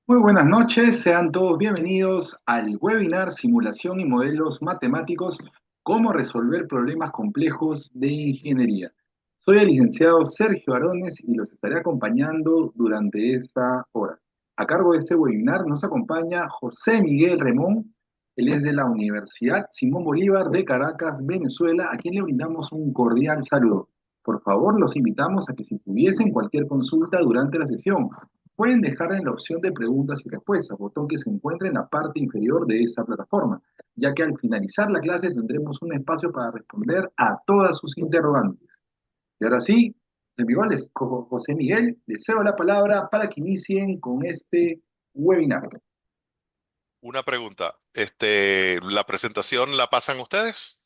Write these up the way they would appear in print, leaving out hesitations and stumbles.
Muy buenas noches, sean todos bienvenidos al webinar Simulación y Modelos Matemáticos, cómo resolver problemas complejos de ingeniería. Soy el licenciado Sergio Arones y los estaré acompañando durante esta hora. A cargo de este webinar nos acompaña José Miguel Remón, él es de la Universidad Simón Bolívar de Caracas, Venezuela, a quien le brindamos un cordial saludo. Por favor, los invitamos a que si tuviesen cualquier consulta durante la sesión, pueden dejar en la opción de preguntas y respuestas, botón que se encuentra en la parte inferior de esta plataforma, ya que al finalizar la clase tendremos un espacio para responder a todas sus interrogantes. Y ahora sí, José Miguel, les cedo la palabra para que inicien con este webinar. Una pregunta, ¿la presentación la pasan ustedes?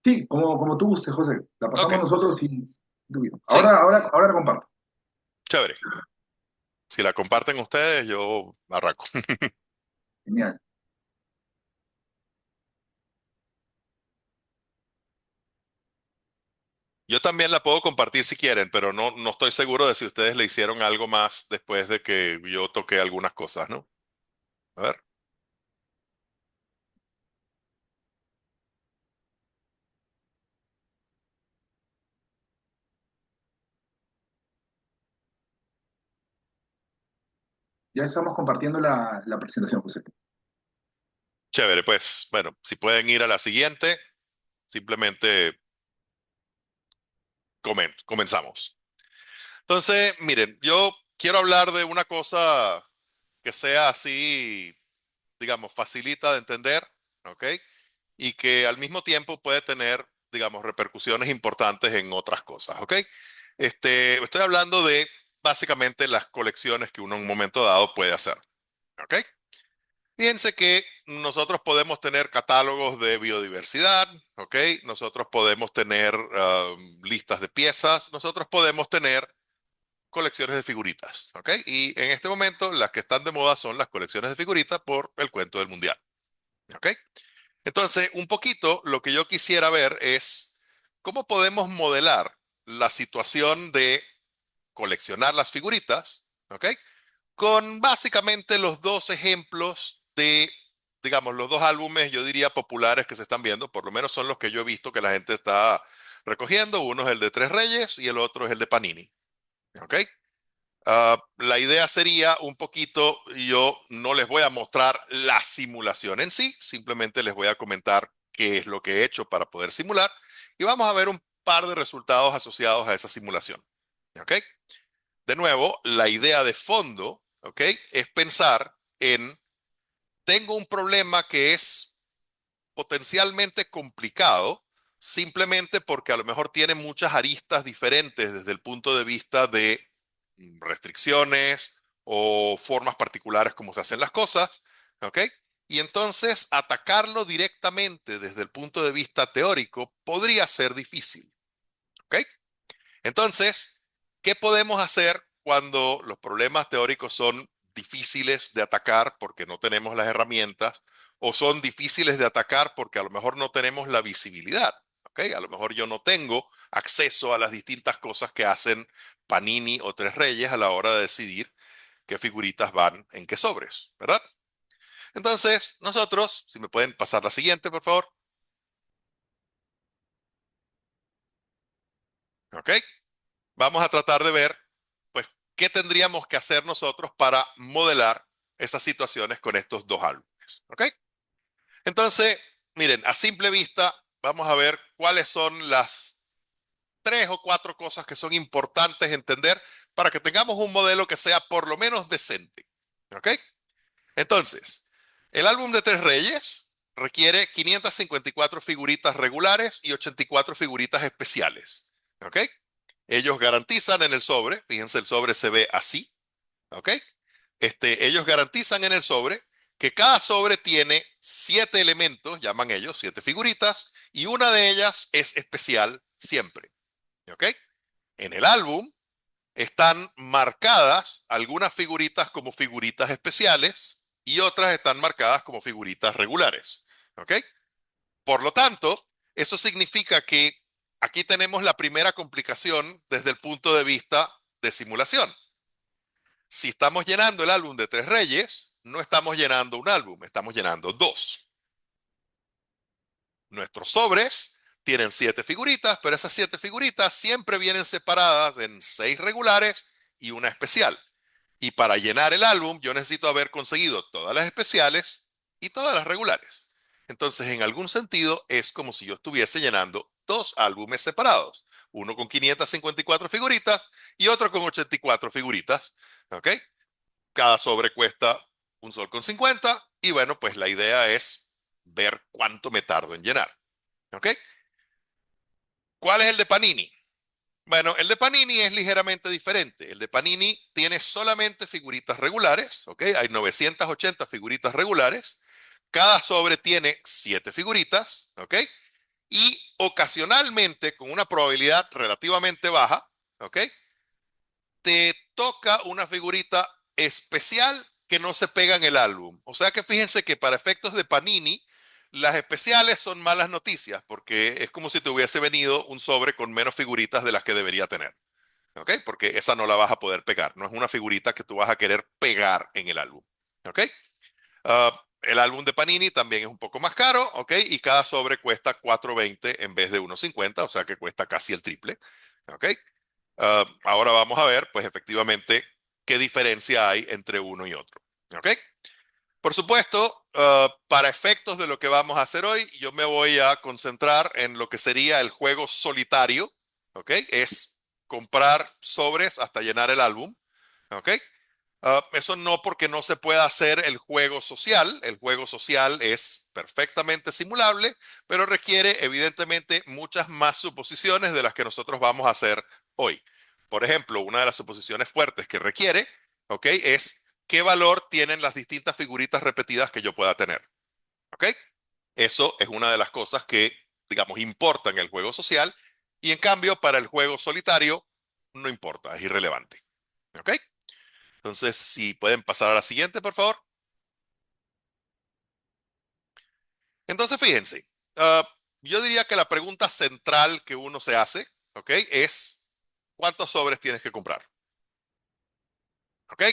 Sí, como tú gustes, José. La Ok, pasamos nosotros y tú. sí, Ahora la comparto. chévere. Si la comparten ustedes, yo arranco. Genial. Yo también la puedo compartir si quieren, pero no estoy seguro de si ustedes le hicieron algo más después de que yo toqué algunas cosas, ¿no? A ver, Ya estamos compartiendo la presentación, José. chévere, pues bueno, si pueden ir a la siguiente, simplemente comenzamos. Entonces, miren, yo quiero hablar de una cosa que sea así, digamos, facilita de entender, ¿ok? Y que al mismo tiempo puede tener, digamos, repercusiones importantes en otras cosas, ¿ok? Estoy hablando de básicamente las colecciones que uno en un momento dado puede hacer, ¿ok? Fíjense que nosotros podemos tener catálogos de biodiversidad, ¿ok? Nosotros podemos tener listas de piezas, nosotros podemos tener colecciones de figuritas, ¿ok? Y en este momento las que están de moda son las colecciones de figuritas por el cuento del mundial, ¿ok? Entonces, un poquito lo que yo quisiera ver es cómo podemos modelar la situación de coleccionar las figuritas, ¿ok? Con básicamente los dos ejemplos de, digamos, los dos álbumes, yo diría, populares que se están viendo, por lo menos son los que yo he visto que la gente está recogiendo. Uno es el de Tres Reyes y el otro es el de Panini, ¿ok? La idea sería un poquito, yo no les voy a mostrar la simulación en sí, simplemente les voy a comentar qué es lo que he hecho para poder simular y vamos a ver un par de resultados asociados a esa simulación. ¿Ok? De nuevo, la idea de fondo, ¿ok? Es pensar en, tengo un problema que es potencialmente complicado, simplemente porque a lo mejor tiene muchas aristas diferentes desde el punto de vista de restricciones o formas particulares como se hacen las cosas, ¿ok? Y entonces atacarlo directamente desde el punto de vista teórico podría ser difícil, ¿ok? Entonces, ¿qué podemos hacer cuando los problemas teóricos son difíciles de atacar porque no tenemos las herramientas o son difíciles de atacar porque a lo mejor no tenemos la visibilidad? ¿Ok? A lo mejor yo no tengo acceso a las distintas cosas que hacen Panini o Tres Reyes a la hora de decidir qué figuritas van en qué sobres, ¿verdad? Entonces, nosotros, si me pueden pasar la siguiente, por favor. ¿Ok? Vamos a tratar de ver, pues, qué tendríamos que hacer nosotros para modelar esas situaciones con estos dos álbumes. ¿Ok? Entonces, miren, a simple vista, vamos a ver cuáles son las tres o cuatro cosas que son importantes entender para que tengamos un modelo que sea por lo menos decente. ¿Ok? Entonces, el álbum de Tres Reyes requiere 554 figuritas regulares y 84 figuritas especiales. ¿Ok? Ellos garantizan en el sobre, fíjense, el sobre se ve así, ¿ok? Ellos garantizan en el sobre que cada sobre tiene 7 elementos, llaman ellos, 7 figuritas, y una de ellas es especial siempre, ¿ok? En el álbum están marcadas algunas figuritas como figuritas especiales y otras están marcadas como figuritas regulares, ¿ok? Por lo tanto, eso significa que aquí tenemos la primera complicación desde el punto de vista de simulación. Si estamos llenando el álbum de Tres Reyes, no estamos llenando un álbum, estamos llenando dos. Nuestros sobres tienen 7 figuritas, pero esas 7 figuritas siempre vienen separadas en 6 regulares y una especial. Y para llenar el álbum, yo necesito haber conseguido todas las especiales y todas las regulares. Entonces, en algún sentido, es como si yo estuviese llenando dos álbumes separados. Uno con 554 figuritas y otro con 84 figuritas. ¿Ok? Cada sobre cuesta un sol con 50. Y bueno, pues la idea es ver cuánto me tardo en llenar. ¿Ok? ¿Cuál es el de Panini? Bueno, el de Panini es ligeramente diferente. El de Panini tiene solamente figuritas regulares, ¿ok? Hay 980 figuritas regulares. Cada sobre tiene 7 figuritas, ¿ok? Y ocasionalmente, con una probabilidad relativamente baja, ¿ok? Te toca una figurita especial que no se pega en el álbum. O sea que fíjense que para efectos de Panini, las especiales son malas noticias, porque es como si te hubiese venido un sobre con menos figuritas de las que debería tener. ¿Ok? Porque esa no la vas a poder pegar. No es una figurita que tú vas a querer pegar en el álbum. ¿Ok? El álbum de Panini también es un poco más caro, ¿ok? Y cada sobre cuesta 4.20 en vez de 1.50, o sea que cuesta casi el triple. ¿Ok? Ahora vamos a ver, pues efectivamente, qué diferencia hay entre uno y otro. ¿Ok? Por supuesto, para efectos de lo que vamos a hacer hoy, yo me voy a concentrar en lo que sería el juego solitario, ¿ok? Es comprar sobres hasta llenar el álbum, ¿ok? Eso no porque no se pueda hacer el juego social es perfectamente simulable, pero requiere evidentemente muchas más suposiciones de las que nosotros vamos a hacer hoy. Por ejemplo, una de las suposiciones fuertes que requiere, ¿ok? Es qué valor tienen las distintas figuritas repetidas que yo pueda tener. ¿Ok? Eso es una de las cosas que, digamos, importa en el juego social y en cambio para el juego solitario no importa, es irrelevante. ¿Ok? Entonces, si pueden pasar a la siguiente, por favor. Entonces, fíjense, yo diría que la pregunta central que uno se hace, ¿ok? Es ¿cuántos sobres tienes que comprar? ¿Ok?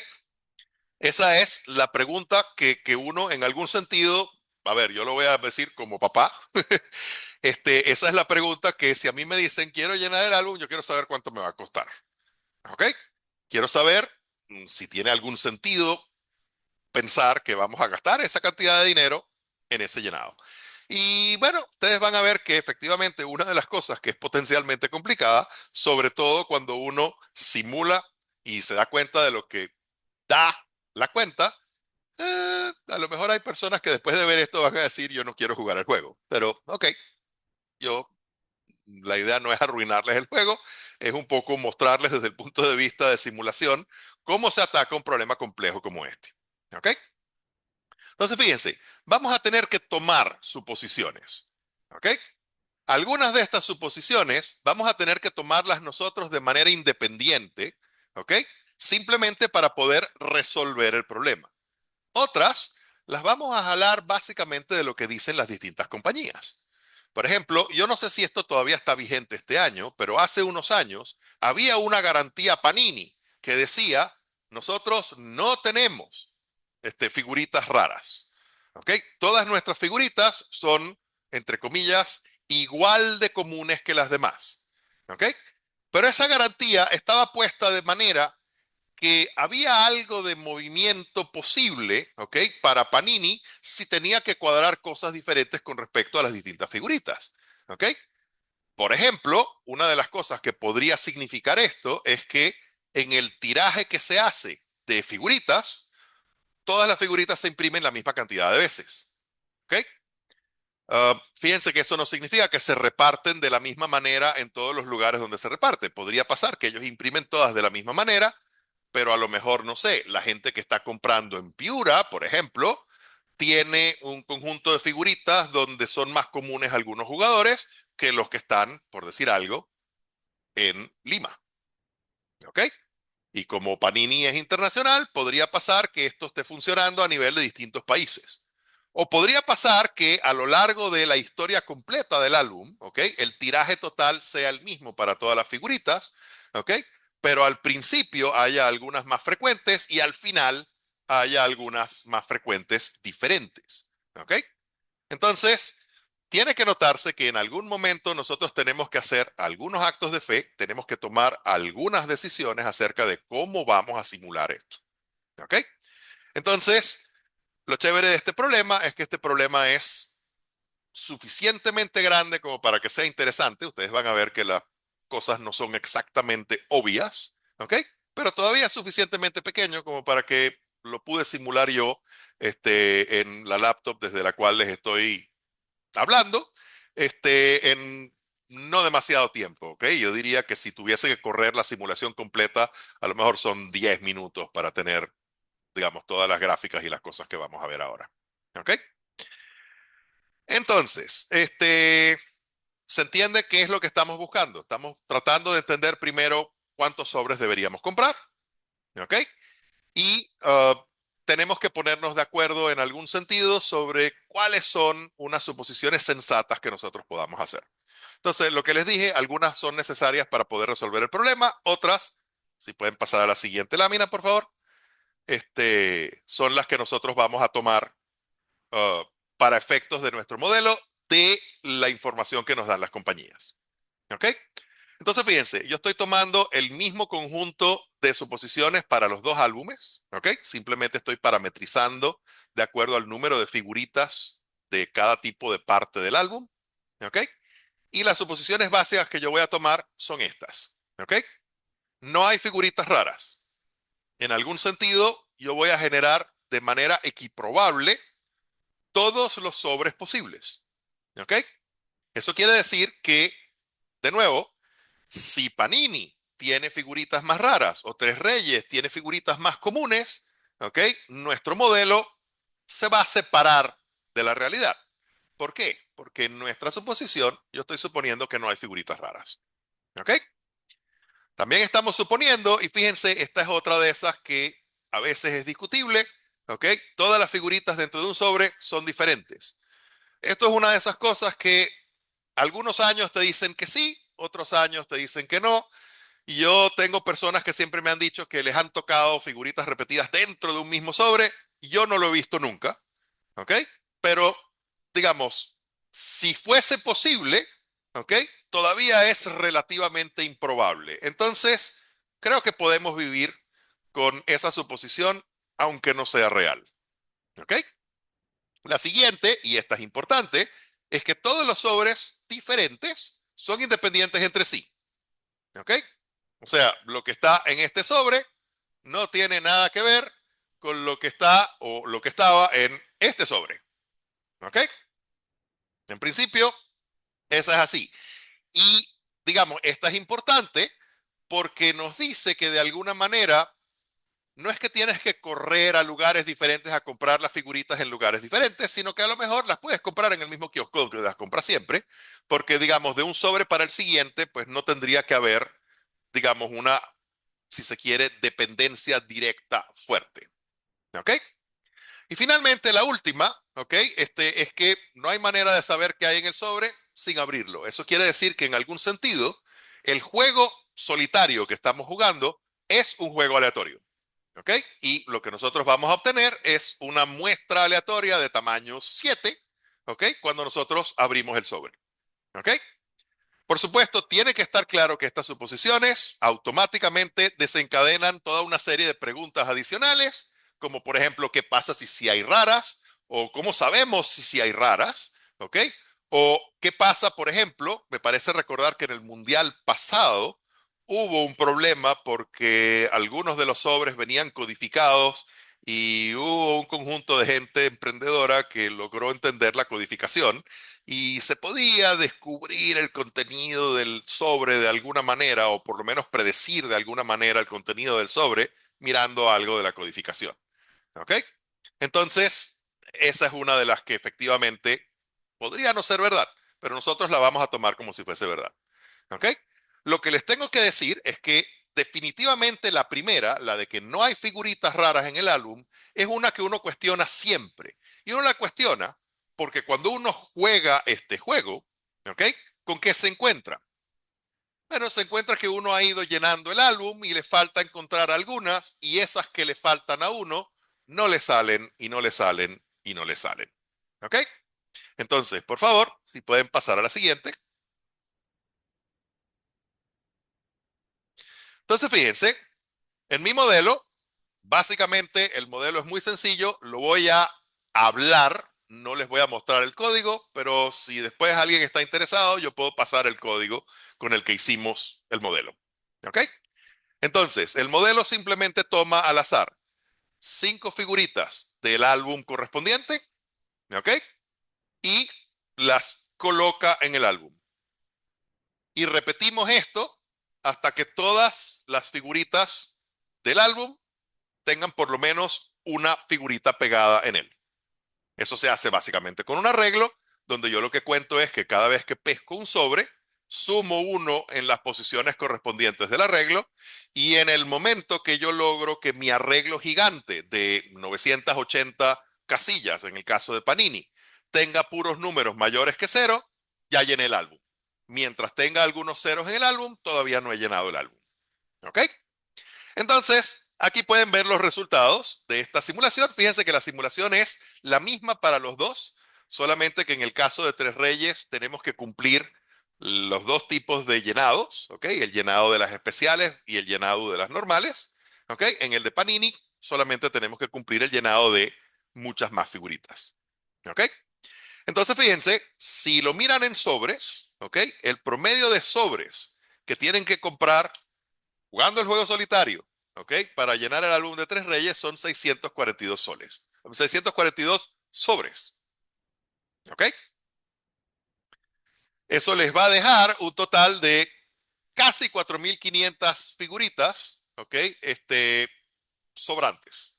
Esa es la pregunta que uno en algún sentido, a ver, yo lo voy a decir como papá, esa es la pregunta que si a mí me dicen quiero llenar el álbum, yo quiero saber cuánto me va a costar. ¿Ok? Quiero saber si tiene algún sentido pensar que vamos a gastar esa cantidad de dinero en ese llenado. Y bueno, ustedes van a ver que efectivamente una de las cosas que es potencialmente complicada, sobre todo cuando uno simula y se da cuenta de lo que da la cuenta, a lo mejor hay personas que después de ver esto van a decir yo no quiero jugar el juego. Pero ok, yo la idea no es arruinarles el juego, es un poco mostrarles desde el punto de vista de simulación cómo se ataca un problema complejo como este. ¿Ok? Entonces, fíjense, vamos a tener que tomar suposiciones. ¿Ok? Algunas de estas suposiciones vamos a tener que tomarlas nosotros de manera independiente. ¿Ok? Simplemente para poder resolver el problema. Otras las vamos a jalar básicamente de lo que dicen las distintas compañías. Por ejemplo, yo no sé si esto todavía está vigente este año, pero hace unos años había una garantía Panini que decía, nosotros no tenemos figuritas raras. ¿Ok? Todas nuestras figuritas son, entre comillas, igual de comunes que las demás. ¿Ok? Pero esa garantía estaba puesta de manera que había algo de movimiento posible, ¿ok? Para Panini si tenía que cuadrar cosas diferentes con respecto a las distintas figuritas, ¿ok? Por ejemplo, una de las cosas que podría significar esto es que en el tiraje que se hace de figuritas, todas las figuritas se imprimen la misma cantidad de veces, ¿ok? Fíjense que eso no significa que se reparten de la misma manera en todos los lugares donde se reparte. Podría pasar que ellos imprimen todas de la misma manera, pero a lo mejor, no sé, la gente que está comprando en Piura, por ejemplo, tiene un conjunto de figuritas donde son más comunes algunos jugadores que los que están, por decir algo, en Lima. ¿Ok? Y como Panini es internacional, podría pasar que esto esté funcionando a nivel de distintos países. O podría pasar que a lo largo de la historia completa del álbum, ¿ok? El tiraje total sea el mismo para todas las figuritas, ¿ok? pero al principio haya algunas más frecuentes y al final haya algunas más frecuentes diferentes. ¿Ok? Entonces, tiene que notarse que en algún momento nosotros tenemos que hacer algunos actos de fe, tenemos que tomar algunas decisiones acerca de cómo vamos a simular esto. ¿Ok? Entonces, lo chévere de este problema es que este problema es suficientemente grande como para que sea interesante. Ustedes van a ver que las cosas no son exactamente obvias, ¿ok? Pero todavía es suficientemente pequeño como para que lo pude simular yo en la laptop desde la cual les estoy hablando en no demasiado tiempo, ¿ok? Yo diría que si tuviese que correr la simulación completa, a lo mejor son 10 minutos para tener, digamos, todas las gráficas y las cosas que vamos a ver ahora, ¿ok? Entonces, se entiende qué es lo que estamos buscando. Estamos tratando de entender primero cuántos sobres deberíamos comprar, ¿ok? Y tenemos que ponernos de acuerdo en algún sentido sobre cuáles son unas suposiciones sensatas que nosotros podamos hacer. Entonces, lo que les dije, algunas son necesarias para poder resolver el problema, otras, si pueden pasar a la siguiente lámina, por favor, son las que nosotros vamos a tomar uh, para efectos de nuestro modelo de la información que nos dan las compañías. ¿Ok? Entonces, fíjense, yo estoy tomando el mismo conjunto de suposiciones para los dos álbumes, ¿ok? Simplemente estoy parametrizando de acuerdo al número de figuritas de cada tipo de parte del álbum, ¿ok? Y las suposiciones básicas que yo voy a tomar son estas, ¿ok? No hay figuritas raras. En algún sentido, yo voy a generar de manera equiprobable todos los sobres posibles, ¿ok? Eso quiere decir que, de nuevo, si Panini tiene figuritas más raras o Tres Reyes tiene figuritas más comunes, ¿ok? Nuestro modelo se va a separar de la realidad. ¿Por qué? Porque en nuestra suposición yo estoy suponiendo que no hay figuritas raras. ¿Ok? También estamos suponiendo, y fíjense, esta es otra de esas que a veces es discutible, ¿ok? Todas las figuritas dentro de un sobre son diferentes. Esto es una de esas cosas que algunos años te dicen que sí, otros años te dicen que no. Y yo tengo personas que siempre me han dicho que les han tocado figuritas repetidas dentro de un mismo sobre. Yo no lo he visto nunca, ¿ok? Pero, digamos, si fuese posible, ¿ok? Todavía es relativamente improbable. Entonces, creo que podemos vivir con esa suposición, aunque no sea real, ¿ok? La siguiente, y esta es importante, es que todos los sobres diferentes son independientes entre sí, ¿ok? O sea, lo que está en este sobre no tiene nada que ver con lo que está o lo que estaba en este sobre, ¿ok? En principio, esa es así. Y, digamos, esta es importante porque nos dice que de alguna manera no es que tienes que correr a lugares diferentes a comprar las figuritas en lugares diferentes, sino que a lo mejor las puedes comprar en el mismo kiosco que las compras siempre, porque, digamos, de un sobre para el siguiente, pues no tendría que haber, digamos, una, si se quiere, dependencia directa fuerte. ¿Ok? Y finalmente, la última, ¿ok? Es que no hay manera de saber qué hay en el sobre sin abrirlo. Eso quiere decir que en algún sentido, el juego solitario que estamos jugando es un juego aleatorio. ¿Ok? Y lo que nosotros vamos a obtener es una muestra aleatoria de tamaño 7, ¿ok? Cuando nosotros abrimos el sobre. ¿Ok? Por supuesto, tiene que estar claro que estas suposiciones automáticamente desencadenan toda una serie de preguntas adicionales, como por ejemplo, ¿qué pasa si sí hay raras? ¿O cómo sabemos si sí hay raras? ¿Ok? O qué pasa, por ejemplo, me parece recordar que en el mundial pasado hubo un problema porque algunos de los sobres venían codificados y hubo un conjunto de gente emprendedora que logró entender la codificación y se podía descubrir el contenido del sobre de alguna manera, o por lo menos predecir de alguna manera el contenido del sobre mirando algo de la codificación. ¿Ok? Entonces, esa es una de las que efectivamente podría no ser verdad, pero nosotros la vamos a tomar como si fuese verdad. ¿Ok? Lo que les tengo que decir es que definitivamente la primera, la de que no hay figuritas raras en el álbum, es una que uno cuestiona siempre. Y uno la cuestiona porque cuando uno juega este juego, ¿ok? ¿Con qué se encuentra? Bueno, se encuentra que uno ha ido llenando el álbum y le falta encontrar algunas, y esas que le faltan a uno no le salen y no le salen y no le salen. ¿Ok? Entonces, por favor, si pueden pasar a la siguiente. Entonces, fíjense, en mi modelo, básicamente el modelo es muy sencillo, lo voy a hablar, no les voy a mostrar el código, pero si después alguien está interesado, yo puedo pasar el código con el que hicimos el modelo. ¿Ok? Entonces, el modelo simplemente toma al azar 5 figuritas del álbum correspondiente, ¿ok? Y las coloca en el álbum. Y repetimos esto hasta que todas las figuritas del álbum tengan por lo menos una figurita pegada en él. Eso se hace básicamente con un arreglo donde yo lo que cuento es que cada vez que pesco un sobre, sumo uno en las posiciones correspondientes del arreglo, y en el momento que yo logro que mi arreglo gigante de 980 casillas, en el caso de Panini, tenga puros números mayores que cero, ya llené el álbum. Mientras tenga algunos ceros en el álbum, todavía no he llenado el álbum. ¿Ok? Entonces, aquí pueden ver los resultados de esta simulación. Fíjense que la simulación es la misma para los dos, solamente que en el caso de Tres Reyes tenemos que cumplir los dos tipos de llenados, ¿ok? El llenado de las especiales y el llenado de las normales, ¿ok? En el de Panini solamente tenemos que cumplir el llenado de muchas más figuritas, ¿ok? Entonces, fíjense, si lo miran en sobres, ¿ok? El promedio de sobres que tienen que comprar jugando el juego solitario, ¿ok? Para llenar el álbum de Tres Reyes son 642 soles. 642 sobres, ¿ok? Eso les va a dejar un total de casi 4.500 figuritas, ¿ok? Sobrantes.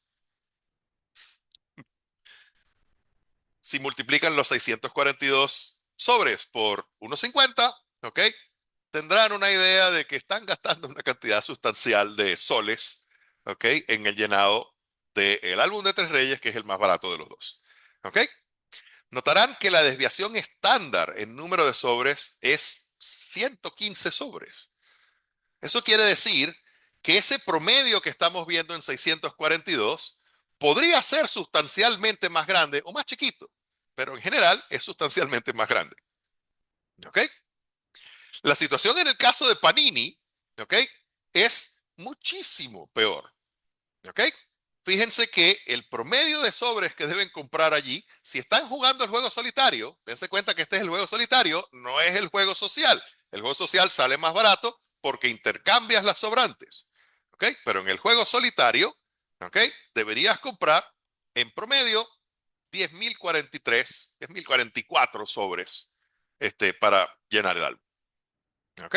Si multiplican los 642 sobres por 1.50, ¿ok? Tendrán una idea de que están gastando una cantidad sustancial de soles, ¿ok? En el llenado del álbum de Tres Reyes, que es el más barato de los dos, ¿ok? Notarán que la desviación estándar en número de sobres es 115 sobres. Eso quiere decir que ese promedio que estamos viendo en 642 podría ser sustancialmente más grande o más chiquito, pero en general es sustancialmente más grande, ¿ok? La situación en el caso de Panini, ¿ok? Es muchísimo peor, ¿ok? Fíjense que el promedio de sobres que deben comprar allí, si están jugando el juego solitario, dense cuenta que este es el juego solitario, no es el juego social. El juego social sale más barato porque intercambias las sobrantes, ¿ok? Pero en el juego solitario, ¿ok? Deberías comprar en promedio 10.043, 10.044 sobres para llenar el álbum, ¿ok?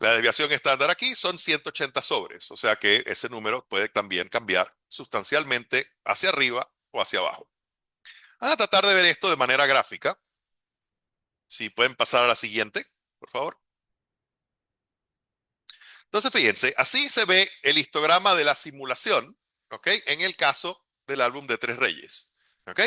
La desviación estándar aquí son 180 sobres, o sea que ese número puede también cambiar sustancialmente hacia arriba o hacia abajo. Vamos a tratar de ver esto de manera gráfica. Si pueden pasar a la siguiente, por favor. Entonces, fíjense, así se ve el histograma de la simulación, ¿ok? En el caso del álbum de Tres Reyes, ¿ok?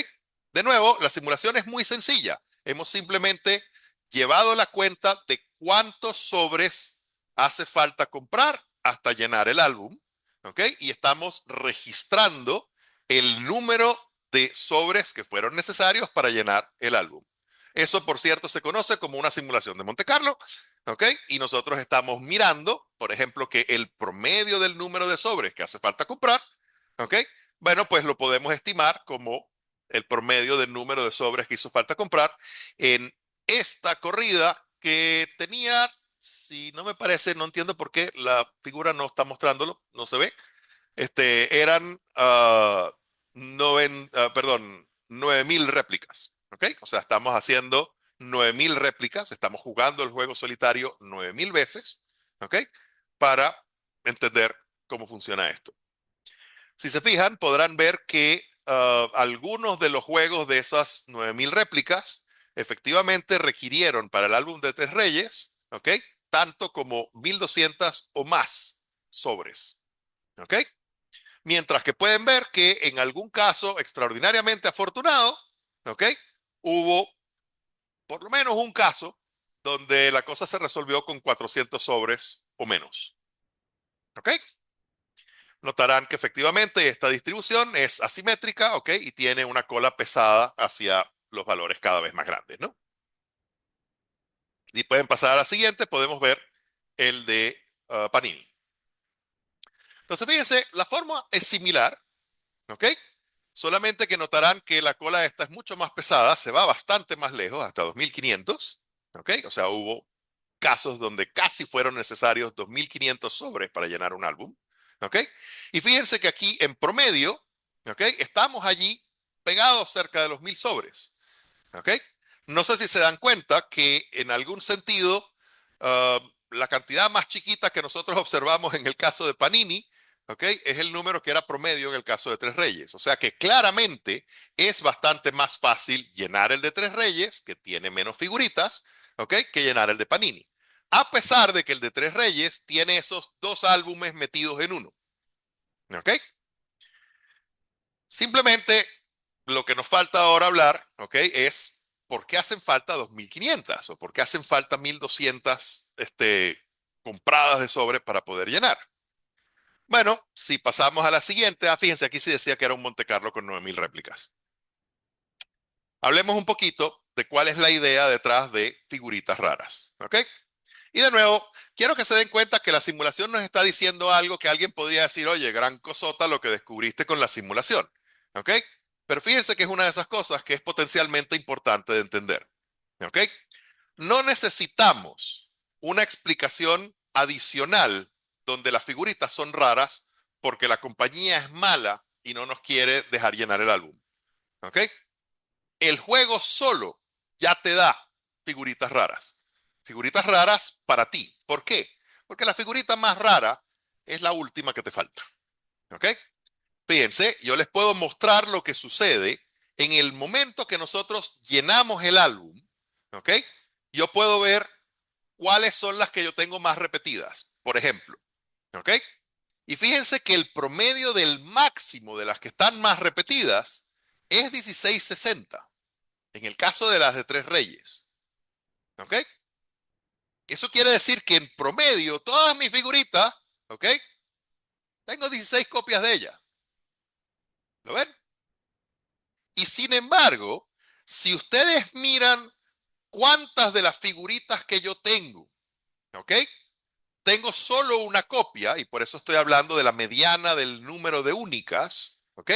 De nuevo, la simulación es muy sencilla. Hemos simplemente llevado la cuenta de cuántos sobres hace falta comprar hasta llenar el álbum, ¿ok? Y estamos registrando el número de sobres que fueron necesarios para llenar el álbum. Eso, por cierto, se conoce como una simulación de Monte Carlo. ¿Ok? Y nosotros estamos mirando, por ejemplo, que el promedio del número de sobres que hace falta comprar, ¿ok? Bueno, pues lo podemos estimar como el promedio del número de sobres que hizo falta comprar en esta corrida que tenía, si no me parece, no entiendo por qué la figura no está mostrándolo, no se ve, eran, perdón, 9.000 réplicas, ¿ok? O sea, estamos haciendo 9.000 réplicas, estamos jugando el juego solitario 9.000 veces, ¿ok? Para entender cómo funciona esto. Si se fijan, podrán ver que algunos de los juegos de esas 9.000 réplicas efectivamente requirieron para el álbum de Tres Reyes, ¿ok? Tanto como 1.200 o más sobres, ¿ok? Mientras que pueden ver que en algún caso extraordinariamente afortunado, ¿ok? Hubo por lo menos un caso donde la cosa se resolvió con 400 sobres o menos. ¿Ok? Notarán que efectivamente esta distribución es asimétrica, ¿ok? Y tiene una cola pesada hacia los valores cada vez más grandes, ¿no? Y pueden pasar a la siguiente, podemos ver el de Panini. Entonces, fíjense, la forma es similar, ¿ok? Solamente que notarán que la cola esta es mucho más pesada, se va bastante más lejos, hasta 2500, ¿ok? O sea, hubo casos donde casi fueron necesarios 2500 sobres para llenar un álbum, ¿ok? Y fíjense que aquí en promedio, ¿ok? Estamos allí pegados cerca de los 1000 sobres, ¿ok? No sé si se dan cuenta que en algún sentido la cantidad más chiquita que nosotros observamos en el caso de Panini, ¿ok? Es el número que era promedio en el caso de Tres Reyes. O sea que claramente es bastante más fácil llenar el de Tres Reyes, que tiene menos figuritas, ¿ok? Que llenar el de Panini. A pesar de que el de Tres Reyes tiene esos dos álbumes metidos en uno, ¿ok? Simplemente lo que nos falta ahora hablar, ¿ok? Es por qué hacen falta 2500 o por qué hacen falta 1200 compradas de sobre para poder llenar. Bueno, si pasamos a la siguiente, fíjense, aquí sí decía que era un Monte Carlo con 9000 réplicas. Hablemos un poquito de cuál es la idea detrás de figuritas raras, ¿ok? Y de nuevo, quiero que se den cuenta que la simulación nos está diciendo algo que alguien podría decir, oye, gran cosota lo que descubriste con la simulación, ¿ok? Pero fíjense que es una de esas cosas que es potencialmente importante de entender, ¿ok? No necesitamos una explicación adicional donde las figuritas son raras porque la compañía es mala y no nos quiere dejar llenar el álbum, ¿ok? El juego solo ya te da figuritas raras. Figuritas raras para ti. ¿Por qué? Porque la figurita más rara es la última que te falta. ¿Ok? Fíjense, yo les puedo mostrar lo que sucede en el momento que nosotros llenamos el álbum. ¿Ok? Yo puedo ver cuáles son las que yo tengo más repetidas, por ejemplo. ¿Ok? Y fíjense que el promedio del máximo de las que están más repetidas es 1660. En el caso de las de Tres Reyes. ¿Ok? Eso quiere decir que en promedio, todas mis figuritas, ¿ok? Tengo 16 copias de ellas. ¿Lo ven? Y sin embargo, si ustedes miran cuántas de las figuritas que yo tengo, ¿ok? Tengo solo una copia, y por eso estoy hablando de la mediana del número de únicas, ¿ok?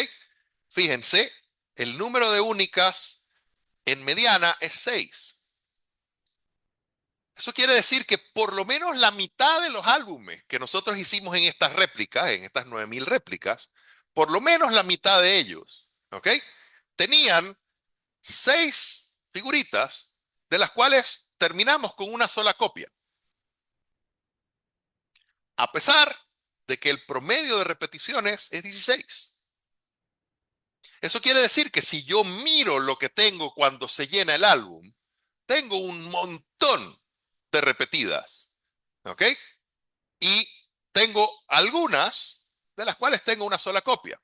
Fíjense, el número de únicas en mediana es 6. Eso quiere decir que por lo menos la mitad de los álbumes que nosotros hicimos en estas réplicas, en estas 9000 réplicas, por lo menos la mitad de ellos, ¿ok? Tenían 6 figuritas de las cuales terminamos con una sola copia. A pesar de que el promedio de repeticiones es 16. Eso quiere decir que si yo miro lo que tengo cuando se llena el álbum, tengo un montón de repetidas, ¿ok? Y tengo algunas de las cuales tengo una sola copia.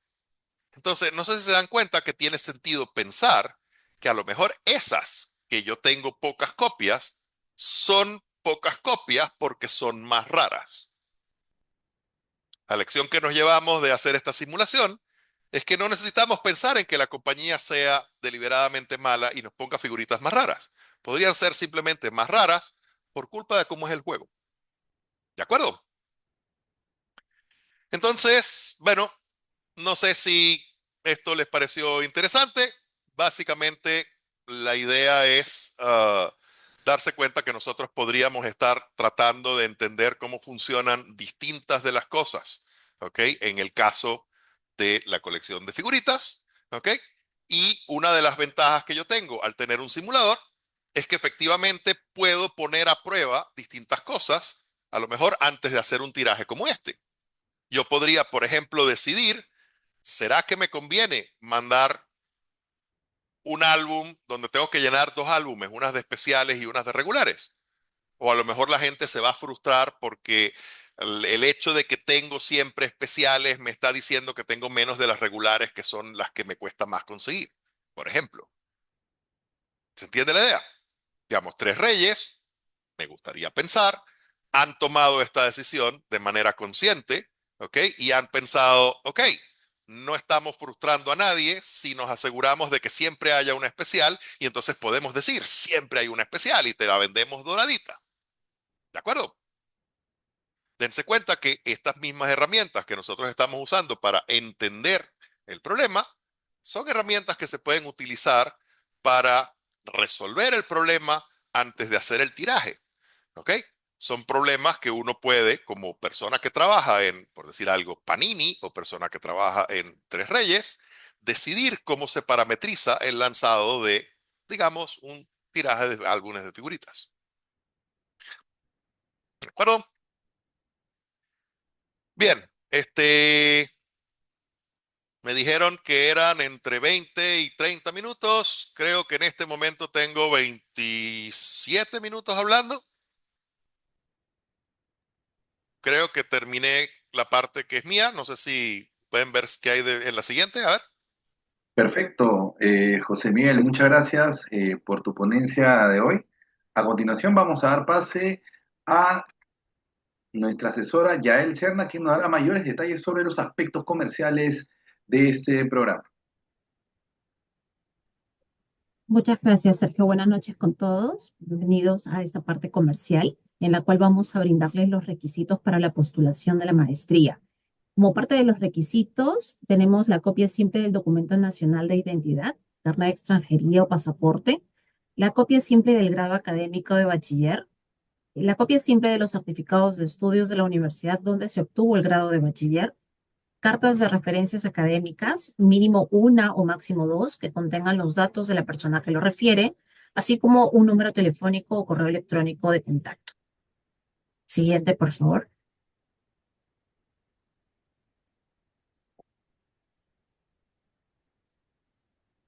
Entonces, no sé si se dan cuenta que tiene sentido pensar que a lo mejor esas que yo tengo pocas copias son pocas copias porque son más raras. La lección que nos llevamos de hacer esta simulación es que no necesitamos pensar en que la compañía sea deliberadamente mala y nos ponga figuritas más raras. Podrían ser simplemente más raras por culpa de cómo es el juego. ¿De acuerdo? Entonces, bueno, no sé si esto les pareció interesante. Básicamente, la idea es darse cuenta que nosotros podríamos estar tratando de entender cómo funcionan distintas de las cosas, ¿ok? En el caso de la colección de figuritas, ¿ok? Y una de las ventajas que yo tengo al tener un simulador es que efectivamente puedo poner a prueba distintas cosas, a lo mejor antes de hacer un tiraje como este. Yo podría, por ejemplo, decidir, ¿será que me conviene mandar un álbum donde tengo que llenar dos álbumes, unas de especiales y unas de regulares? O a lo mejor la gente se va a frustrar porque el hecho de que tengo siempre especiales me está diciendo que tengo menos de las regulares, que son las que me cuesta más conseguir, por ejemplo. ¿Se entiende la idea? Digamos, Tres Reyes. me gustaría pensar, han tomado esta decisión de manera consciente, ¿ok? Y han pensado, ok, no estamos frustrando a nadie si nos aseguramos de que siempre haya una especial y entonces podemos decir, siempre hay una especial y te la vendemos doradita. ¿De acuerdo? Dense cuenta que estas mismas herramientas que nosotros estamos usando para entender el problema son herramientas que se pueden utilizar para resolver el problema antes de hacer el tiraje. ¿Ok? Son problemas que uno puede, como persona que trabaja en, por decir algo, Panini o persona que trabaja en Tres Reyes, decidir cómo se parametriza el lanzado de, digamos, un tiraje de álbumes de figuritas. ¿De acuerdo? Bien, me dijeron que eran entre 20 y 30 minutos. Creo que en este momento tengo 27 minutos hablando. Creo que terminé la parte que es mía. No sé si pueden ver qué hay en la siguiente. A ver. Perfecto, José Miguel, muchas gracias por tu ponencia de hoy. A continuación vamos a dar pase a nuestra asesora Yael Serna, quien nos dará mayores detalles sobre los aspectos comerciales de este programa. Muchas gracias, Sergio. Buenas noches con todos. Bienvenidos a esta parte comercial en la cual vamos a brindarles los requisitos para la postulación de la maestría. Como parte de los requisitos, tenemos la copia simple del documento nacional de identidad, carnet de extranjería o pasaporte, la copia simple del grado académico de bachiller, la copia simple de los certificados de estudios de la universidad donde se obtuvo el grado de bachiller, cartas de referencias académicas, mínimo una o máximo dos, que contengan los datos de la persona que lo refiere, así como un número telefónico o correo electrónico de contacto. Siguiente, por favor.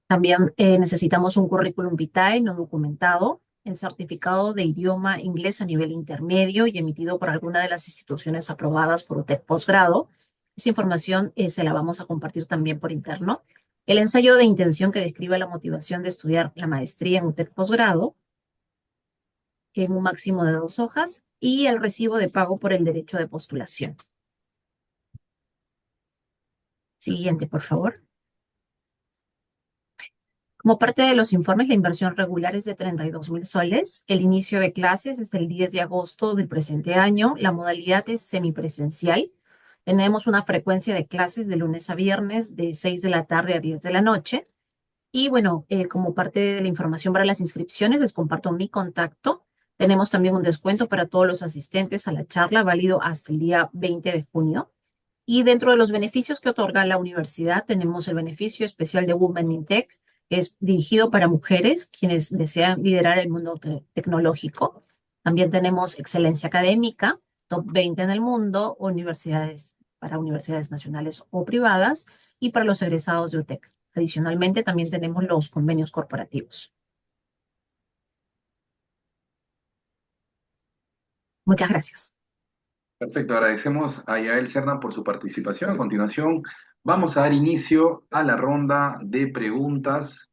También necesitamos un currículum vitae no documentado, el certificado de idioma inglés a nivel intermedio y emitido por alguna de las instituciones aprobadas por UTEC Posgrado. Esa información se la vamos a compartir también por interno. El ensayo de intención que describe la motivación de estudiar la maestría en UTEC Posgrado en un máximo de 2 hojas y el recibo de pago por el derecho de postulación. Siguiente, por favor. Como parte de los informes, la inversión regular es de 32.000 soles. El inicio de clases es el 10 de agosto del presente año. La modalidad es semipresencial. Tenemos una frecuencia de clases de lunes a viernes de 6 de la tarde a 10 de la noche. Y bueno, como parte de la información para las inscripciones, les comparto mi contacto. Tenemos también un descuento para todos los asistentes a la charla, válido hasta el día 20 de junio. Y dentro de los beneficios que otorga la universidad, tenemos el beneficio especial de Women in Tech, que es dirigido para mujeres quienes desean liderar el mundo tecnológico. También tenemos excelencia académica, top 20 en el mundo, universidades para universidades nacionales o privadas y para los egresados de UTEC. Adicionalmente, también tenemos los convenios corporativos. Muchas gracias. Perfecto, agradecemos a Yael Serna por su participación. A continuación vamos a dar inicio a la ronda de preguntas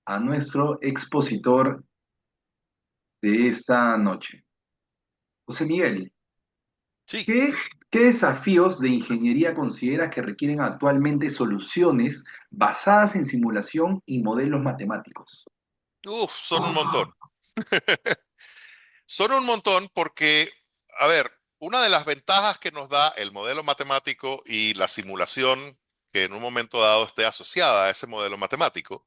a nuestro expositor de esta noche. José Miguel, Sí. ¿qué, qué desafíos de ingeniería consideras que requieren actualmente soluciones basadas en simulación y modelos matemáticos? Uf, son un montón. Son un montón porque, a ver, una de las ventajas que nos da el modelo matemático y la simulación que en un momento dado esté asociada a ese modelo matemático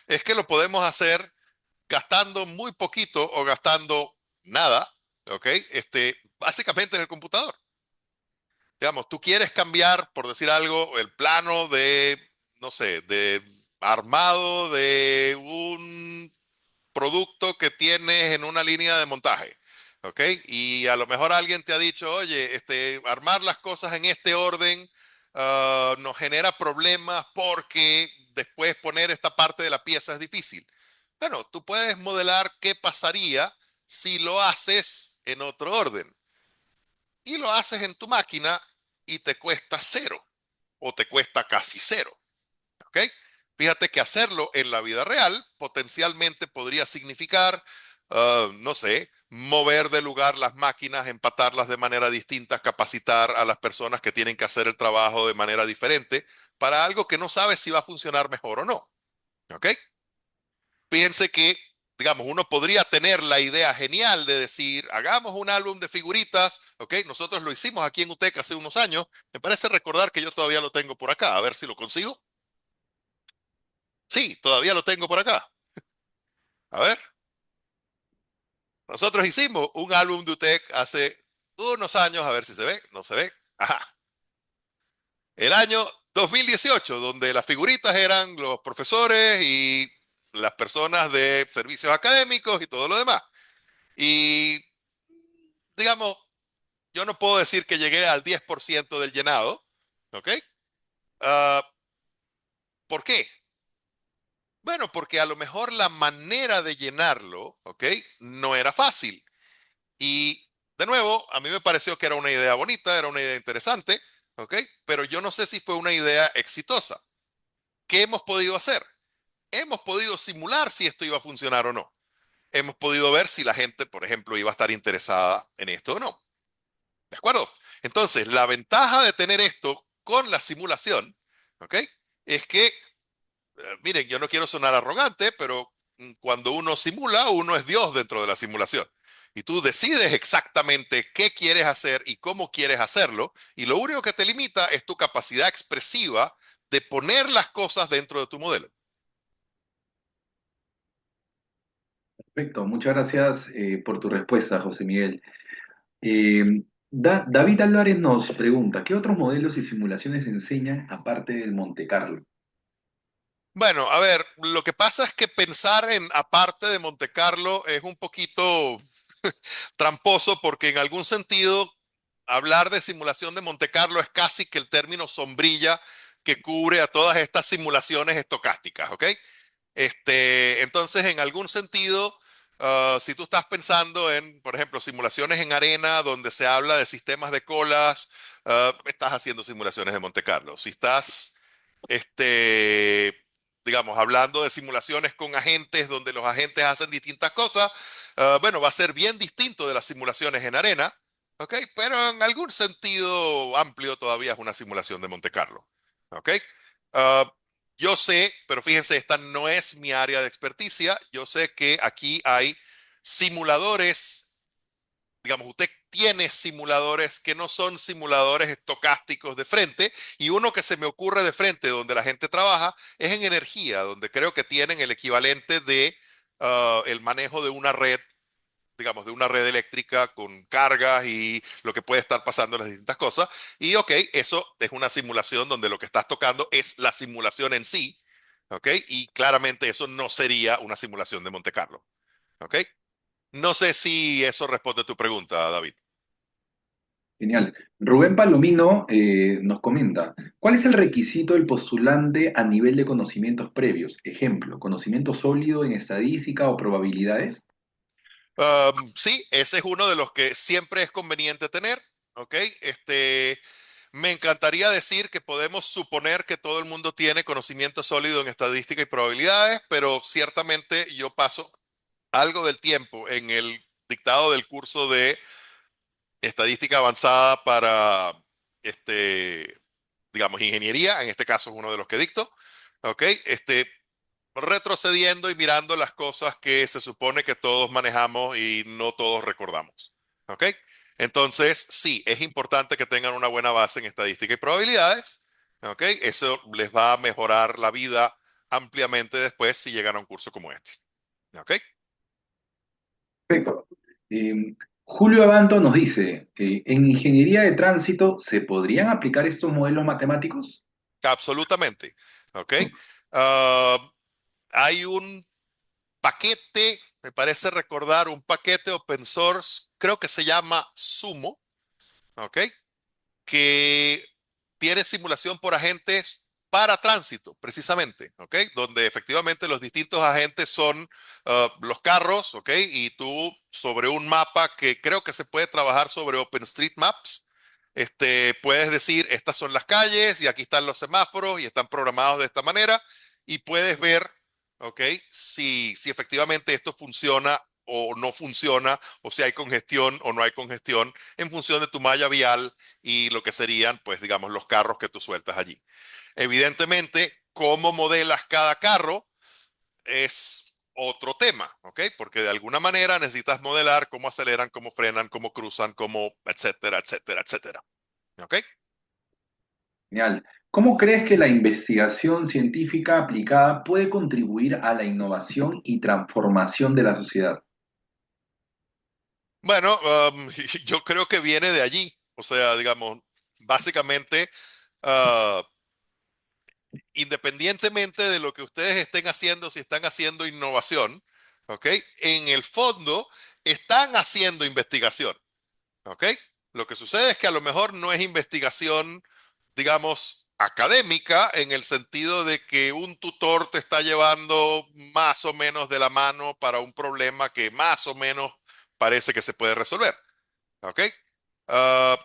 es que lo podemos hacer gastando muy poquito o gastando nada, ¿ok? Básicamente en el computador. Digamos, tú quieres cambiar, por decir algo, el plano de, no sé, de armado de un producto que tienes en una línea de montaje, ¿ok? Y a lo mejor alguien te ha dicho, oye, armar las cosas en este orden nos genera problemas porque después poner esta parte de la pieza es difícil. Bueno, tú puedes modelar qué pasaría si lo haces en otro orden y lo haces en tu máquina y te cuesta cero o te cuesta casi cero. ¿Ok? Fíjate que hacerlo en la vida real potencialmente podría significar, no sé, mover de lugar las máquinas, empatarlas de manera distinta, capacitar a las personas que tienen que hacer el trabajo de manera diferente para algo que no sabes si va a funcionar mejor o no. ¿Ok? Fíjense que, digamos, uno podría tener la idea genial de decir, hagamos un álbum de figuritas, ¿ok? Nosotros lo hicimos aquí en UTEC hace unos años. Me parece recordar que yo todavía lo tengo por acá, a ver si lo consigo. Sí, todavía lo tengo por acá. A ver, nosotros hicimos un álbum de UTEC hace unos años, a ver si se ve, no se ve. Ajá. El año 2018, donde las figuritas eran los profesores y las personas de servicios académicos y todo lo demás. Y, digamos, yo no puedo decir que llegué al 10% del llenado, ¿ok? Ah, ¿por qué? Bueno, porque a lo mejor la manera de llenarlo, ¿ok? No era fácil. Y de nuevo, a mí me pareció que era una idea bonita, era una idea interesante, ¿ok? Pero yo no sé si fue una idea exitosa. ¿Qué hemos podido hacer? Hemos podido simular si esto iba a funcionar o no. Hemos podido ver si la gente, por ejemplo, iba a estar interesada en esto o no. ¿De acuerdo? Entonces, la ventaja de tener esto con la simulación, ¿ok? Es que, miren, yo no quiero sonar arrogante, pero cuando uno simula, uno es Dios dentro de la simulación. Y tú decides exactamente qué quieres hacer y cómo quieres hacerlo, y lo único que te limita es tu capacidad expresiva de poner las cosas dentro de tu modelo. Perfecto, muchas gracias por tu respuesta, José Miguel. Eh, David Álvarez nos pregunta, ¿qué otros modelos y simulaciones enseñan aparte del Monte Carlo? Bueno, a ver, lo que pasa es que pensar en aparte de Monte Carlo es un poquito tramposo porque en algún sentido hablar de simulación de Monte Carlo es casi que el término sombrilla que cubre a todas estas simulaciones estocásticas, ¿ok? Entonces, en algún sentido, si tú estás pensando en, por ejemplo, simulaciones en arena donde se habla de sistemas de colas, estás haciendo simulaciones de Monte Carlo. Si estás, este, digamos, hablando de simulaciones con agentes donde los agentes hacen distintas cosas, bueno, va a ser bien distinto de las simulaciones en arena, ¿ok? Pero en algún sentido amplio todavía es una simulación de Monte Carlo, ¿ok? Ah, yo sé, pero fíjense, esta no es mi área de experticia. Yo sé que aquí hay simuladores, digamos, usted tiene simuladores que no son simuladores estocásticos de frente, y uno que se me ocurre de frente donde la gente trabaja es en energía, donde creo que tienen el equivalente de el manejo de una red, digamos, de una red eléctrica con cargas y lo que puede estar pasando en las distintas cosas. Y ok, eso es una simulación donde lo que estás tocando es la simulación en sí, ok, y claramente eso no sería una simulación de Monte Carlo, ok. No sé si eso responde a tu pregunta, David. Genial. Rubén Palomino nos comenta, ¿cuál es el requisito del postulante a nivel de conocimientos previos? Ejemplo, conocimiento sólido en estadística o probabilidades. Sí, ese es uno de los que siempre es conveniente tener, ¿ok? Me encantaría decir que podemos suponer que todo el mundo tiene conocimiento sólido en estadística y probabilidades, pero ciertamente yo paso algo del tiempo en el dictado del curso de estadística avanzada para, este, digamos, ingeniería, en este caso es uno de los que dicto, ¿ok? Retrocediendo y mirando las cosas que se supone que todos manejamos y no todos recordamos. ¿Ok? Entonces, sí, es importante que tengan una buena base en estadística y probabilidades. ¿Ok? Eso les va a mejorar la vida ampliamente después si llegan a un curso como este. ¿Ok? Perfecto. Julio Abanto nos dice, ¿en ingeniería de tránsito se podrían aplicar estos modelos matemáticos? Absolutamente. ¿Ok? Ah, hay un paquete, me parece recordar, un paquete open source, creo que se llama Sumo. ¿Ok? Que tiene simulación por agentes para tránsito, precisamente, ¿ok? Donde efectivamente los distintos agentes son los carros, ¿ok? Y tú sobre un mapa que creo que se puede trabajar sobre OpenStreetMaps, puedes decir, estas son las calles y aquí están los semáforos y están programados de esta manera, y puedes ver, ¿ok? Si efectivamente esto funciona o no funciona, o si hay congestión o no hay congestión, en función de tu malla vial y lo que serían, pues, digamos, los carros que tú sueltas allí. Evidentemente, cómo modelas cada carro es otro tema, ¿ok? Porque de alguna manera necesitas modelar cómo aceleran, cómo frenan, cómo cruzan, cómo, etcétera, etcétera, etcétera. ¿Ok? Genial. ¿Cómo crees que la investigación científica aplicada puede contribuir a la innovación y transformación de la sociedad? Bueno, yo creo que viene de allí. O sea, digamos, básicamente, ah, independientemente de lo que ustedes estén haciendo, si están haciendo innovación, ¿ok? En el fondo, están haciendo investigación, ¿ok? Lo que sucede es que a lo mejor no es investigación, digamos, académica, en el sentido de que un tutor te está llevando más o menos de la mano para un problema que más o menos parece que se puede resolver, ¿ok? Ah,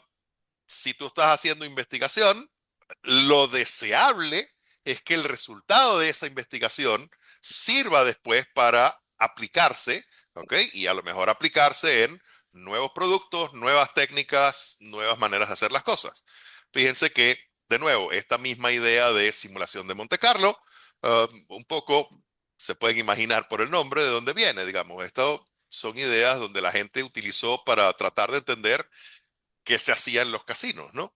si tú estás haciendo investigación, lo deseable es que el resultado de esa investigación sirva después para aplicarse, ¿ok? Y a lo mejor aplicarse en nuevos productos, nuevas técnicas, nuevas maneras de hacer las cosas. Fíjense que, de nuevo, esta misma idea de simulación de Monte Carlo, un poco se pueden imaginar por el nombre de dónde viene, digamos. Esto son ideas donde la gente utilizó para tratar de entender qué se hacía en los casinos, ¿no?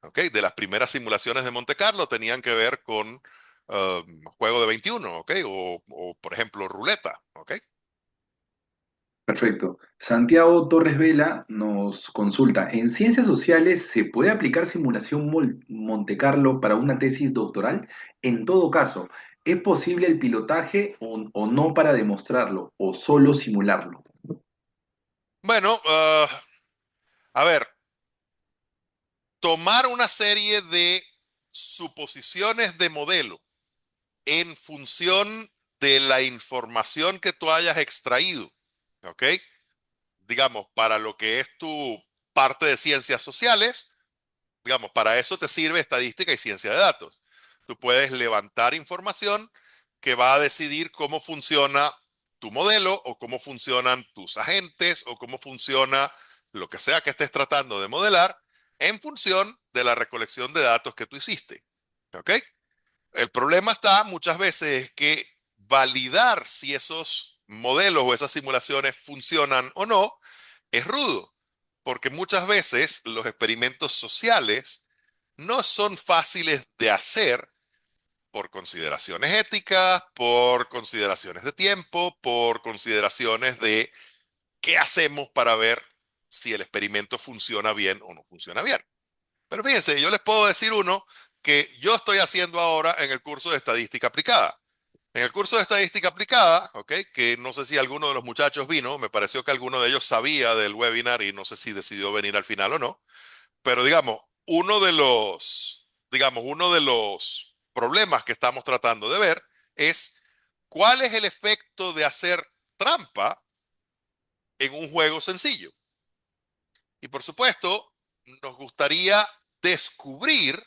¿Ok? De las primeras simulaciones de Monte Carlo tenían que ver con juego de 21, ¿ok? O, por ejemplo, ruleta, ¿ok? Perfecto. Santiago Torres Vela nos consulta, ¿en ciencias sociales se puede aplicar simulación Monte Carlo para una tesis doctoral? En todo caso, ¿es posible el pilotaje o no para demostrarlo o solo simularlo? Bueno, a ver, tomar una serie de suposiciones de modelo en función de la información que tú hayas extraído, ¿ok? Digamos, para lo que es tu parte de ciencias sociales, digamos, para eso te sirve estadística y ciencia de datos. Tú puedes levantar información que va a decidir cómo funciona tu modelo o cómo funcionan tus agentes o cómo funciona lo que sea que estés tratando de modelar en función de la recolección de datos que tú hiciste. ¿Ok? El problema está muchas veces es que validar si esos modelos o esas simulaciones funcionan o no es rudo, porque muchas veces los experimentos sociales no son fáciles de hacer por consideraciones éticas, por consideraciones de tiempo, por consideraciones de qué hacemos para ver si el experimento funciona bien o no funciona bien. Pero fíjense, yo les puedo decir uno que yo estoy haciendo ahora en el curso de estadística aplicada. En el curso de estadística aplicada, ¿ok? Que no sé si alguno de los muchachos vino, me pareció que alguno de ellos sabía del webinar y no sé si decidió venir al final o no, pero digamos, uno de los problemas que estamos tratando de ver es cuál es el efecto de hacer trampa en un juego sencillo. Y por supuesto, nos gustaría descubrir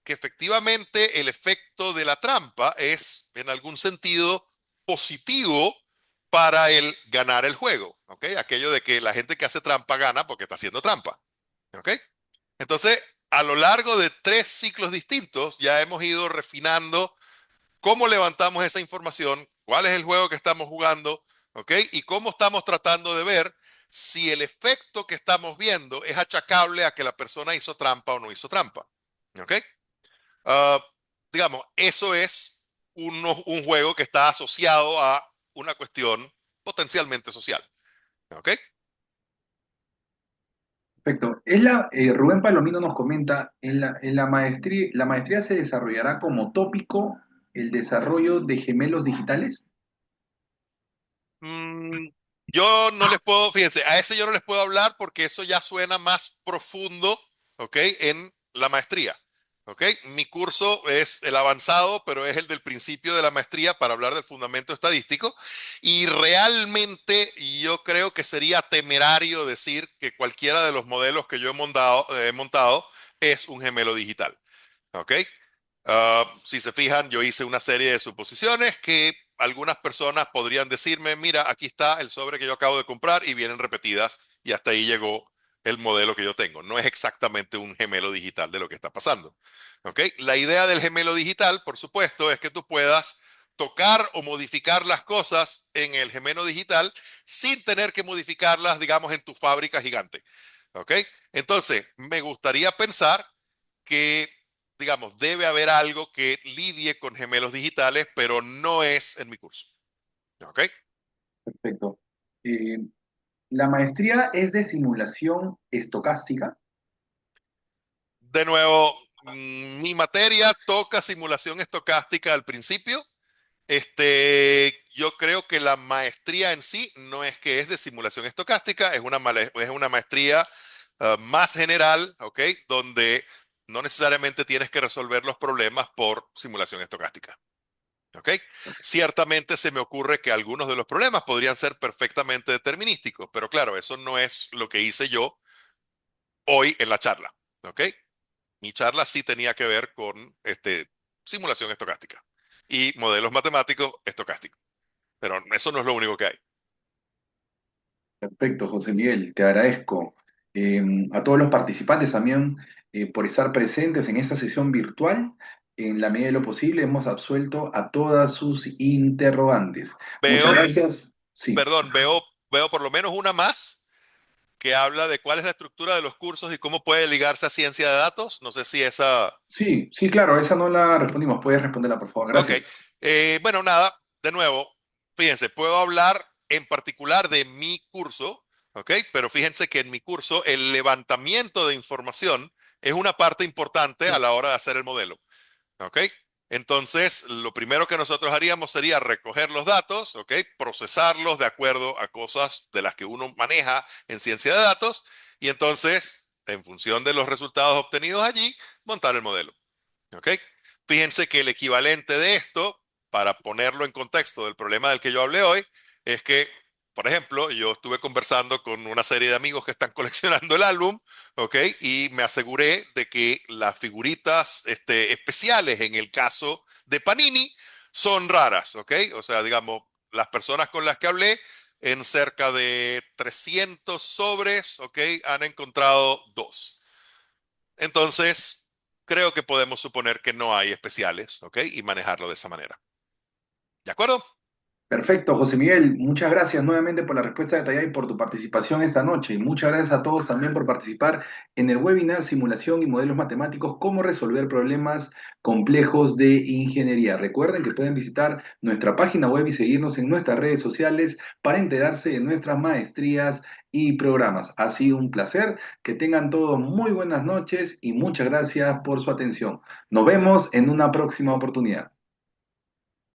que efectivamente el efecto de la trampa es en algún sentido positivo para el ganar el juego, ¿ok? Aquello de que la gente que hace trampa gana porque está haciendo trampa, ¿ok? Entonces, a lo largo de 3 ciclos distintos, ya hemos ido refinando cómo levantamos esa información, cuál es el juego que estamos jugando, ¿ok? Y cómo estamos tratando de ver si el efecto que estamos viendo es achacable a que la persona hizo trampa o no hizo trampa, ¿ok? Uh, digamos, eso es un juego que está asociado a una cuestión potencialmente social. ¿Ok? Perfecto. Rubén Palomino nos comenta, la maestría se desarrollará como tópico el desarrollo de gemelos digitales. Mm, yo no les puedo, fíjense, a ese yo no les puedo hablar porque eso ya suena más profundo, ¿ok? En la maestría. ¿Ok? Mi curso es el avanzado, pero es el del principio de la maestría para hablar del fundamento estadístico. Y realmente yo creo que sería temerario decir que cualquiera de los modelos que yo he montado es un gemelo digital. ¿Ok? Si se fijan, yo hice una serie de suposiciones que algunas personas podrían decirme, mira, aquí está el sobre que yo acabo de comprar y vienen repetidas y hasta ahí llegó el modelo que yo tengo. No es exactamente un gemelo digital de lo que está pasando. ¿Ok? La idea del gemelo digital, por supuesto, es que tú puedas tocar o modificar las cosas en el gemelo digital sin tener que modificarlas, digamos, en tu fábrica gigante. ¿Ok? Entonces, me gustaría pensar que, digamos, debe haber algo que lidie con gemelos digitales, pero no es en mi curso. ¿Ok? Perfecto. Eh, la maestría es de simulación estocástica. De nuevo, mi materia toca simulación estocástica al principio. Yo creo que la maestría en sí no es que es de simulación estocástica, es una maestría más general, ¿ok? Donde no necesariamente tienes que resolver los problemas por simulación estocástica, ¿ok? Ciertamente se me ocurre que algunos de los problemas podrían ser perfectamente determinísticos, pero claro, eso no es lo que hice yo hoy en la charla, ¿ok? Mi charla sí tenía que ver con simulación estocástica y modelos matemáticos estocásticos. Pero eso no es lo único que hay. Perfecto, José Miguel, te agradezco. A todos los participantes también por estar presentes en esta sesión virtual. En la medida de lo posible hemos absuelto a todas sus interrogantes. Muchas Veo, gracias. Sí, perdón, veo por lo menos una más que habla de cuál es la estructura de los cursos y cómo puede ligarse a ciencia de datos. No sé si esa... sí, sí, claro, esa no la respondimos. Puedes responderla, por favor. Ok. Gracias. Bueno, nada, de nuevo, fíjense, puedo hablar en particular de mi curso, ¿ok? Pero fíjense que en mi curso el levantamiento de información es una parte importante a la hora de hacer el modelo. ¿Ok? Entonces, lo primero que nosotros haríamos sería recoger los datos, ¿ok? Procesarlos de acuerdo a cosas de las que uno maneja en ciencia de datos y entonces, en función de los resultados obtenidos allí, montar el modelo. ¿Ok? Fíjense que el equivalente de esto, para ponerlo en contexto del problema del que yo hablé hoy, es que, por ejemplo, yo estuve conversando con una serie de amigos que están coleccionando el álbum, ¿ok? Y me aseguré de que las figuritas especiales en el caso de Panini son raras, ¿ok? O sea, digamos, las personas con las que hablé en cerca de 300 sobres, ¿ok? Han encontrado dos. Entonces, creo que podemos suponer que no hay especiales, ¿ok? Y manejarlo de esa manera. ¿De acuerdo? Perfecto, José Miguel. Muchas gracias nuevamente por la respuesta detallada y por tu participación esta noche. Y muchas gracias a todos también por participar en el webinar Simulación y Modelos Matemáticos, cómo resolver problemas complejos de ingeniería. Recuerden que pueden visitar nuestra página web y seguirnos en nuestras redes sociales para enterarse de nuestras maestrías y programas. Ha sido un placer. Que tengan todos muy buenas noches y muchas gracias por su atención. Nos vemos en una próxima oportunidad.